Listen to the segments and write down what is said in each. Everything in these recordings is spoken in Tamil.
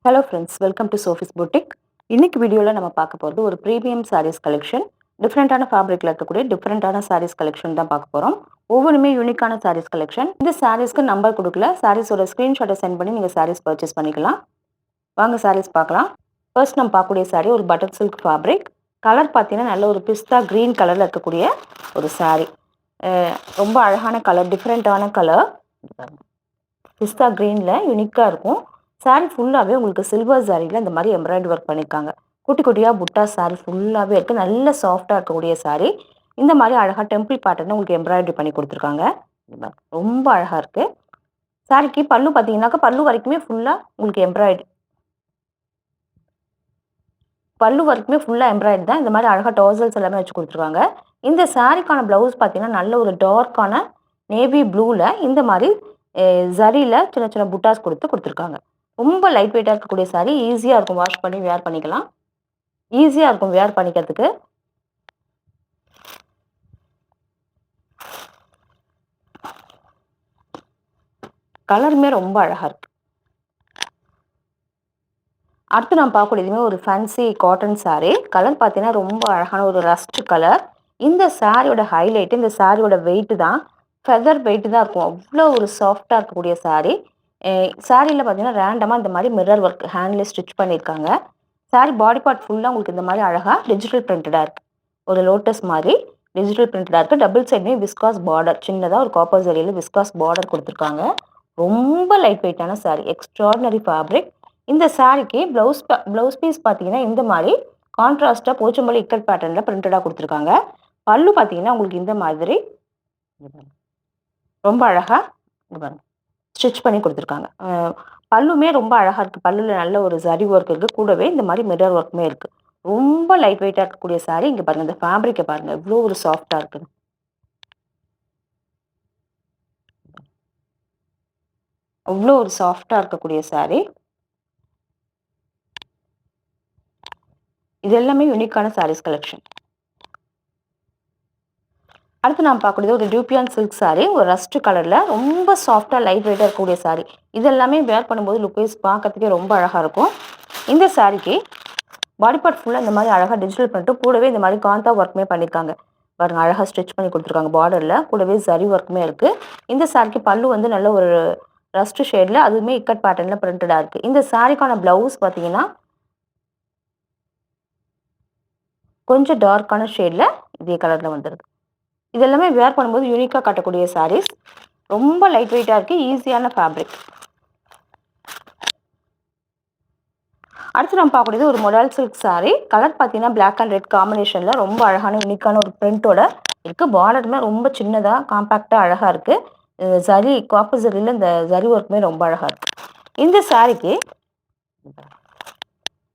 Hello friends, welcome to Sophie's boutique. இன்னைக்கு வீடியோவில் நம்ம பார்க்க போகிறது ஒரு ப்ரீமியம் சாரீஸ் கலெக்ஷன். டிஃப்ரெண்ட்டான ஃபேப்ரிக்கில் இருக்கக்கூடிய டிஃப்ரெண்ட்டான சாரீஸ் கலெக்ஷன் தான் பார்க்க போகிறோம். ஒவ்வொன்றுமே யூனிக்கான சாரீஸ் கலெக்ஷன். இந்த சாரீஸ்க்கு நம்பர் கொடுக்கல, சாரீஸோட ஸ்க்ரீன்ஷாட்டை சென்ட் பண்ணி நீங்கள் சாரீஸ் பர்ச்சேஸ் பண்ணிக்கலாம். வாங்க சாரீஸ் பார்க்கலாம். ஃபர்ஸ்ட் நம்ம பார்க்கக்கூடிய சாரீ ஒரு பட்டர் சில்க் ஃபேப்ரிக். கலர் பார்த்தீங்கன்னா நல்ல ஒரு பிஸ்தா க்ரீன் கலரில் இருக்கக்கூடிய ஒரு சாரீ. ரொம்ப அழகான கலர், டிஃப்ரெண்ட்டான கலர். பிஸ்தா க்ரீனில் யூனிக்காக இருக்கும். சாரீ ஃபுல்லாகவே உங்களுக்கு சில்வர் சாரியில் இந்த மாதிரி எம்ப்ராய்டரி ஒர்க் பண்ணியிருக்காங்க. குட்டி குட்டியாக புட்டா சாரீ ஃபுல்லாகவே இருக்குது. நல்ல சாஃப்டாக இருக்கக்கூடிய சாரீ. இந்த மாதிரி அழகாக டெம்பிள் பேட்டர்னு உங்களுக்கு எம்ப்ராய்டரி பண்ணி கொடுத்துருக்காங்க. ரொம்ப அழகாக இருக்குது. சாரீக்கு பல்லு பார்த்தீங்கன்னாக்கா பல்லு வரைக்குமே ஃபுல்லாக உங்களுக்கு எம்ப்ராய்டரி, பல்லு வரைக்குமே ஃபுல்லாக எம்ப்ராய்டரி தான். இந்த மாதிரி அழகாக டோசல்ஸ் எல்லாமே வச்சு கொடுத்துருக்காங்க. இந்த சாரீக்கான ப்ளவுஸ் பார்த்தீங்கன்னா நல்ல ஒரு டார்க்கான நேவி ப்ளூவில் இந்த மாதிரி ஜரியில் சின்ன சின்ன புட்டாஸ் கொடுத்துருக்காங்க. ரொம்ப லைட் வெயிட்டாக இருக்கக்கூடிய சாரீ. ஈஸியாக இருக்கும், வாஷ் பண்ணி வேர் பண்ணிக்கலாம். ஈஸியாக இருக்கும் வேர் பண்ணிக்கிறதுக்கு. கலருமே ரொம்ப அழகாக இருக்கு. அடுத்து நான் பார்க்கக்கூடியதுமே ஒரு ஃபேன்சி காட்டன் சாரீ. கலர் பார்த்தீங்கன்னா ரொம்ப அழகான ஒரு ரஸ்ட் கலர். இந்த சாரியோட ஹைலைட், இந்த சாரியோட வெயிட் தான், ஃபெதர் வெயிட் தான் இருக்கும். அவ்வளோ ஒரு சாஃப்டாக இருக்கக்கூடிய சாரீ. சாரியில் பார்த்தீங்கன்னா ரேண்டமாக இந்த மாதிரி மிரர் ஒர்க் ஹேண்ட்லேயே ஸ்டிச் பண்ணியிருக்காங்க. சாரீ பாடி பார்ட் ஃபுல்லாக உங்களுக்கு இந்த மாதிரி அழகாக டிஜிட்டல் பிரிண்டடாக இருக்குது. ஒரு லோட்டஸ் மாதிரி டிஜிட்டல் பிரிண்டடாக இருக்குது. டபுள் சைடுமே விஸ்காஸ் பார்டர், சின்னதாக ஒரு காப்பர் ஜரியில் விஸ்காஸ் பார்டர் கொடுத்துருக்காங்க. ரொம்ப லைட் வெயிட்டான சாரீ, எக்ஸ்ட்ராடினரி ஃபேப்ரிக். இந்த சாரீக்கு ப்ளவுஸ் பீஸ் பார்த்தீங்கன்னா இந்த மாதிரி கான்ட்ராஸ்ட்டாக போச்சம்பள்ளி இக்கட் பேட்டர்னில் பிரிண்டடாக கொடுத்துருக்காங்க. பல்லு பார்த்தீங்கன்னா உங்களுக்கு இந்த மாதிரி ரொம்ப அழகாக ஸ்டிச் பண்ணி கொடுத்துருக்காங்க. பல்லுமே ரொம்ப அழகாக இருக்குது. பல்லுவில் நல்ல ஒரு ஜரி ஒர்க் இருக்குது. கூடவே இந்த மாதிரி மிரர் ஒர்க்குமே இருக்குது. ரொம்ப லைட் வெயிட்டாக இருக்கக்கூடிய சாரீ. இங்கே பாருங்கள், இந்த ஃபேப்ரிக்கை பாருங்கள் எவ்வளோ ஒரு சாஃப்டாக இருக்குது. அவ்வளோ ஒரு சாஃப்டாக இருக்கக்கூடிய சாரீ. இது எல்லாமே யூனிக்கான சாரீஸ் கலெக்ஷன். அடுத்து நாம் பார்க்கக்கூடியது ஒரு டியூப்பியான் சில்க் சாரீ. ஒரு ரஸ்ட் கலரில் ரொம்ப சாஃப்டாக லைட் வெயிட்டாக இருக்கக்கூடிய சாரீ. இது எல்லாமே வேர் பண்ணும்போது லுக் வைஸ் பார்க்கறதுக்கே ரொம்ப அழகாக இருக்கும். இந்த சாரீக்கு பாடி பார்ட் ஃபுல்லாக இந்த மாதிரி அழகாக டிஜிட்டல் பண்ணிட்டு கூடவே இந்த மாதிரி காந்தா ஒர்க்குமே பண்ணியிருக்காங்க. பாருங்கள், அழகாக ஸ்டிச் பண்ணி கொடுத்துருக்காங்க. பார்டரில் கூடவே ஜரி ஒர்க்குமே இருக்குது. இந்த சாரீக்கு பல்லு வந்து நல்ல ஒரு ரஸ்ட் ஷேடில், அதுவுமே இக்கட் பேட்டர்னில் பிரிண்டடாக இருக்குது. இந்த சாரீக்கான ப்ளவுஸ் பார்த்தீங்கன்னா கொஞ்சம் டார்க்கான ஷேடில் இதே கலரில் வந்துடுது. இது எல்லாமே வேர் பண்ணும்போது யூனிக்காக காட்டக்கூடிய சாரீஸ். ரொம்ப லைட் வெயிட்டாக இருக்குது, ஈஸியான ஃபேப்ரிக். அடுத்து நம்ம பார்க்கக்கூடியது ஒரு மொடால் சில்க் சாரீ. கலர் பார்த்தீங்கன்னா பிளாக் அண்ட் ரெட் காம்பினேஷனில் ரொம்ப அழகான யூனிக்கான ஒரு பிரிண்டோட இருக்குது. பார்டருமே ரொம்ப சின்னதாக காம்பேக்டாக அழகாக இருக்குது. ஜரி, காப்பர் ஜரியில் இந்த ஜரி ஒர்க்குமே ரொம்ப அழகாக இருக்குது. இந்த சாரீக்கு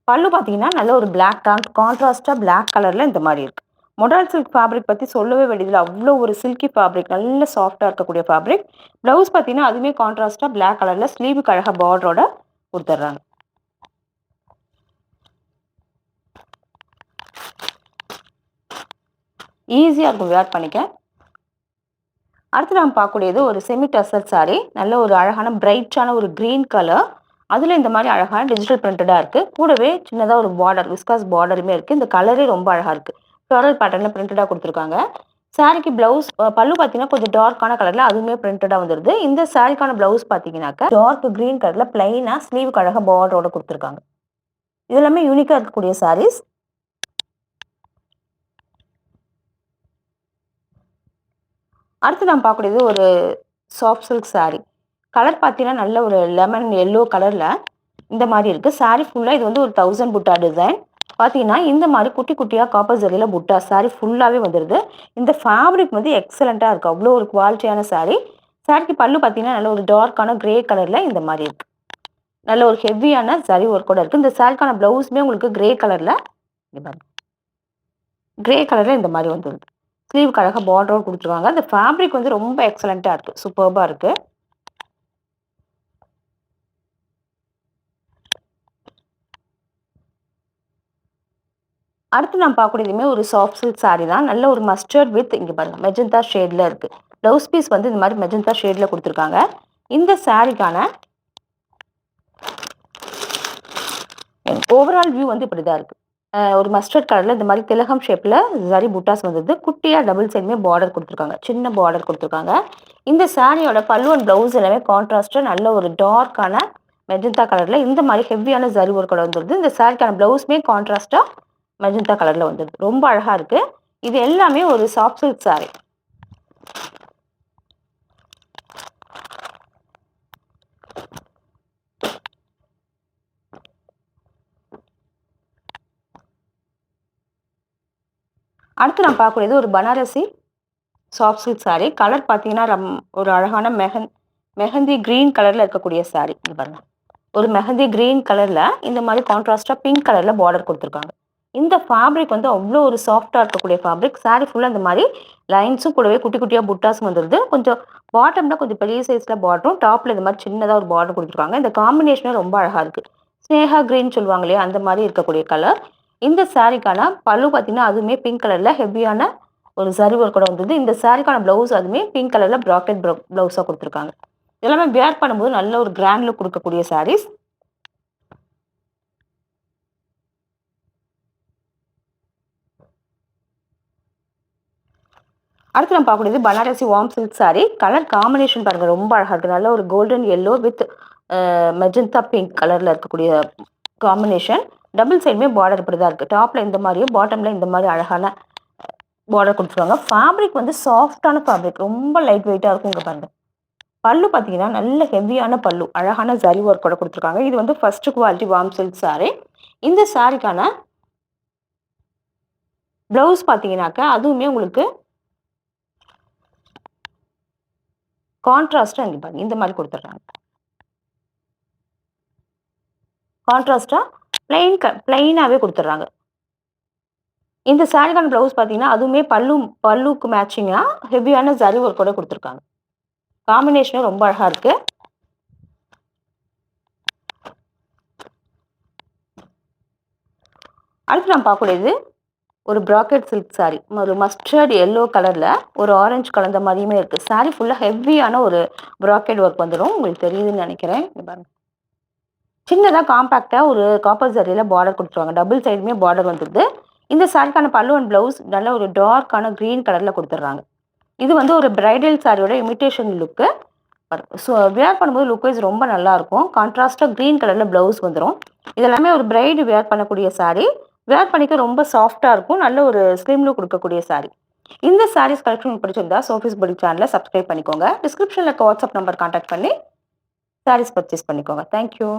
பல்லு பார்த்தீங்கன்னா நல்ல ஒரு பிளாக் கான்ட்ராஸ்டாக பிளாக் கலரில் இந்த மாதிரி இருக்குது. மொடால் சில்க் ஃபேப்ரிக் பற்றி சொல்லவே வேண்டியதில்லை. அவ்வளோ ஒரு சில்கி ஃபேப்ரிக், நல்ல சாஃப்டாக இருக்கக்கூடிய ஃபேப்ரிக். ப்ளவுஸ் பார்த்தீங்கன்னா அதுவுமே கான்ட்ராஸ்டாக பிளாக் கலரில் ஸ்லீவுக்கு அழகாக பார்டரோட கொடுத்துட்றாங்க. ஈஸியாக இருக்கும் வேர் பண்ணிக்க. அடுத்து நாம் பார்க்கக்கூடியது ஒரு செமி டசர் சாரீ. நல்ல ஒரு அழகான பிரைட்டான ஒரு க்ரீன் கலர். அதில் இந்த மாதிரி அழகான டிஜிட்டல் பிரிண்டடாக இருக்குது. கூடவே சின்னதாக ஒரு பார்டர், விஸ்காஸ் பார்டருமே இருக்குது. இந்த கலரே ரொம்ப அழகாக இருக்குது. ஃப்ளோரல் பேட்டர்னில் பிரிண்டடாக கொடுத்துருக்காங்க. சாரீக்கு ப்ளவுஸ் பல்லு பார்த்தீங்கன்னா கொஞ்சம் டார்க்கான கலரில் அதுவுமே பிரிண்டடாக வந்துடுது. இந்த சாரீக்கான ப்ளவுஸ் பார்த்தீங்கன்னாக்கா டார்க் க்ரீன் கலரில் பிளைனாக ஸ்லீவுக்கு அழகாக பார்டரோட கொடுத்துருக்காங்க. இது எல்லாமே யூனிக்காக இருக்கக்கூடிய சாரீஸ். அடுத்து நாம் பார்க்கக்கூடியது ஒரு சாஃப்ட் சில்க் சாரீ. கலர் பார்த்தீங்கன்னா நல்ல ஒரு லெமன் எல்லோ கலரில் இந்த மாதிரி இருக்குது. சாரீ ஃபுல்லாக இது வந்து ஒரு 1000 புட்டா டிசைன். பார்த்தீங்கன்னா இந்த மாதிரி குட்டி குட்டியாக காப்பர் ஜரியில் புட்டா சாரீ ஃபுல்லாகவே வந்துடுது. இந்த ஃபேப்ரிக் வந்து எக்ஸலண்ட்டாக இருக்குது. அவ்வளோ ஒரு குவாலிட்டியான சாரீ. சாரீக்கு பல்லு பார்த்தீங்கன்னா நல்ல ஒரு டார்க்கான கிரே கலரில் இந்த மாதிரி இருக்குது. நல்ல ஒரு ஹெவியான ஜரி ஒர்க்கோட இருக்குது. இந்த சாரீக்கான ப்ளவுஸுமே உங்களுக்கு கிரே கலரில் இந்த மாதிரி வந்துடுது. ஸ்லீவுக்கு அழகாக பார்டரோடு கொடுத்துருவாங்க. இந்த ஃபேப்ரிக் வந்து ரொம்ப எக்ஸலண்ட்டாக இருக்குது, சூப்பர்பாக இருக்குது. அடுத்து நான் பார்க்கக்கூடியதுமே ஒரு சாஃப்ட் சில்க் சாரீ தான். நல்ல ஒரு மஸ்டர்ட் வித் இங்கே பாருங்கள் மெஜந்தா ஷேடில் இருக்குது. ப்ளவுஸ் பீஸ் வந்து இந்த மாதிரி மெஜந்தா ஷேடில் கொடுத்துருக்காங்க. இந்த சாரீக்கான பல்லு பார்த்தீங்கன்னா உங்களுக்கு இந்த மாதிரி அழகாக டிஜிட்டல் பிரிண்டடாக கொடுத்துருக்காங்க. கூடவே இந்த மாதிரி ஜரி ஒர்க்குமே இருக்குது. இந்த சாரீக்கான ப்ளவுஸ் பார்த்தீங்கன்னா கொஞ்சம் டார்க்கான ஷேடில் ரொம்ப லைட் வெயிட்டாக இருக்கக்கூடிய சாரீ. ஈஸியாக இருக்கும் வேர் பண்ணிக்க. அடுத்து நாம் பார்க்கக்கூடியதுமே ஒரு சாஃப்ட் சில்க் சாரீ தான். நல்ல ஒரு மஸ்டர்ட் வித் இங்கே பாருங்கள் மெஜந்தா ஷேடில் இருக்குது. ப்ளவுஸ் பீஸ் வந்து இந்த மாதிரி மெஜந்தா ஷேடில் கொடுத்துருக்காங்க. இந்த சாரீக்கான ஓவரால் வியூ வந்து இப்படி தான் இருக்கு. ஒரு மஸ்டர்ட் கலர்ல இந்த மாதிரி திலகம் ஷேப்ல ஜரி புட்டாஸ் வந்தது. குட்டியா டபுள் சைடுமே பார்டர் குடுத்துருக்காங்க. சின்ன பார்டர் குடுத்துருக்காங்க. இந்த சாரியோட பல்லு அண்ட் ப்ளவுஸ் எல்லாமே கான்ட்ராஸ்ட்டா நல்ல ஒரு டார்க்கான மெஜந்தா கலர்ல இந்த மாதிரி ஹெவியான ஜரி ஒர்க்கோட வந்துருது. இந்த சாரிக்கான ப்ளவுஸுமே கான்ட்ராஸ்ட்டா மெஜந்தா கலர்ல வந்துருது. ரொம்ப அழகா இருக்கு. இது எல்லாமே ஒரு சாஃப்ட் சில்க் சாரி. அடுத்து நான் பார்க்கக்கூடியது ஒரு Banarasi soft silk sorry. Colour பார்த்தீங்கன்னா, ஒரு அழகான மெஹந்தி கிரீன் கலர்ல இருக்கக்கூடிய சாரி. இங்க பாருங்க. ஒரு மெஹந்தி கிரீன் கலர்ல இந்த மாரி கான்ட்ராஸ்ட்டா பிங்க் கலர்ல பார்டர் குடுத்துருக்காங்க. இந்த ஃபேப்ரிக் வந்து அவ்ளோ ஒரு சாஃப்ட்டா இருக்கக்கூடிய ஃபேப்ரிக். சாரி ஃபுல்லா இந்த மாரி லைன்ஸும் கூடவே குட்டி குட்டியா புட்டாஸும் வந்துருது. கொஞ்சம் பாட்டம்ல கொஞ்சம் பெரிய சைஸ்ல பார்டரும், டாப்ல இந்த மாரி சின்னதா ஒரு பார்டர் குடுத்துருக்காங்க. இந்த காம்பினேஷனே ரொம்ப அழகா இருக்கு. ஸ்னேகா கிரீன் சொல்லுவாங்க இல்லையா? அந்த மாரி இருக்கக்கூடிய கலர். இந்த சாரிக்கான பல்லு பார்த்தீங்கன்னா, அதுவுமே பிங்க் கலர்ல ஹெவியான ஒரு ஜரி ஒர்க் கூட வந்தது. இந்த சாரிக்கான ப்ளவுஸ் அதுவுமே பிங்க் கலர்ல ப்ராக்கெட் ப்ளவுஸா குடுத்துருக்காங்க. எல்லாமே வியர் பண்ணும்போது நல்ல ஒரு கிராண்ட் லுக் குடுக்கக்கூடிய சாரீஸ். அடுத்து நம்ம பார்க்கக்கூடியது Banarasi warm silk sorry. Colour combination பாருங்க ரொம்ப அழகா இருக்கு. நல்ல ஒரு golden yellow with magenta pink கலர்ல இருக்கக்கூடிய காம்பினேஷன். டபுள் சைடுமே பார்டர் இப்படி தான் இருக்கு. டாப்ல இந்த மாரியும், பாட்டம்ல இந்த மாரி அழகான பார்டர் குடுத்துருக்காங்க. ஃபேப்ரிக் வந்து சாஃப்ட்டான ஃபேப்ரிக். ரொம்ப லைட் வெயிட்டா இருக்கும். இங்க பாருங்க. பல்லு பார்த்தீங்கன்னா, நல்ல ஹெவியான பல்லு. அழகான ஜரி ஒர்க்கோட குடுத்துருக்காங்க. இது வந்து first quality warm silk sorry. இந்த சாரிக்கான ப்ளவுஸ் பார்த்தீங்கன்னாக்கா, அதுவுமே உங்களுக்கு கான்ட்ராஸ்ட்டா இங்க பாருங்க. இந்த மாரி குடுத்துடுறாங்க. கான்ட்ராஸ்ட்டா பிளெயினாவே குடுத்துடுறாங்க. இந்த சாரிக்கான ப்ளவுஸ் பார்த்தீங்கன்னா, அதுவுமே பல்லுக்கு மேட்சிங்கா ஹெவியான ஜரி ஒர்க்கோட குடுத்துருக்காங்க. காம்பினேஷனும் ரொம்ப அழகா இருக்கு. அடுத்து நம்ம பார்க்கக்கூடியது ஒரு ப்ராக்கெட் சில்க் சாரி. ஒரு மஸ்டர்ட் எல்லோ கலர்ல ஒரு ஆரஞ்சு கலந்த மாரியுமே இருக்கு. சாரி ஃபுல்லா ஹெவியான ஒரு ப்ராக்கெட் ஒர்க் வந்துரும். உங்களுக்கு தெரியுதுன்னு நெனைக்கிறேன். இங்க பாருங்க. சின்னதா காம்பாக்ட்டா ஒரு காப்பர் ஜரியில பார்டர் குடுத்துருவாங்க. டபுள் சைடுமே பார்டர் வந்துருது. இந்த சாரிக்கான பல்லு அண்ட் ப்ளவுஸ் நல்ல ஒரு டார்க்கான கிரீன் கலர்ல குடுத்துடுறாங்க. இது வந்து ஒரு பிரைடல் சாரியோட இமிடேஷன் லுக்கு. ஸோ வியர் பண்ணும்போது லுக் வைஸ் ரொம்ப நல்லாயிருக்கும். கான்ட்ராஸ்ட்டா கிரீன் கலர்ல ப்ளவுஸ் வந்துரும். இது எல்லாமே ஒரு பிரைடு வியர் பண்ணக்கூடிய சாரி. வியர் பண்ணிக்க ரொம்ப சாஃப்ட்டா இருக்கும். நல்ல ஒரு ஸ்லிம் லுக் குடுக்கக்கூடிய சாரி. இந்த சாரீஸ் கலெக்ஷன் உங்களுக்கு பிடிச்சிருந்தா சோஃபிஸ் பொட்டிக் சேனல சப்ஸ்கிரைப் பண்ணிக்கோங்க. டிஸ்கிரிப்ஷன்ல இருக்க வாட்ஸ்அப் நம்பர் கான்டாக்ட் பண்ணி சாரீஸ் பர்ச்சேஸ் பண்ணிக்கோங்க. Thank you.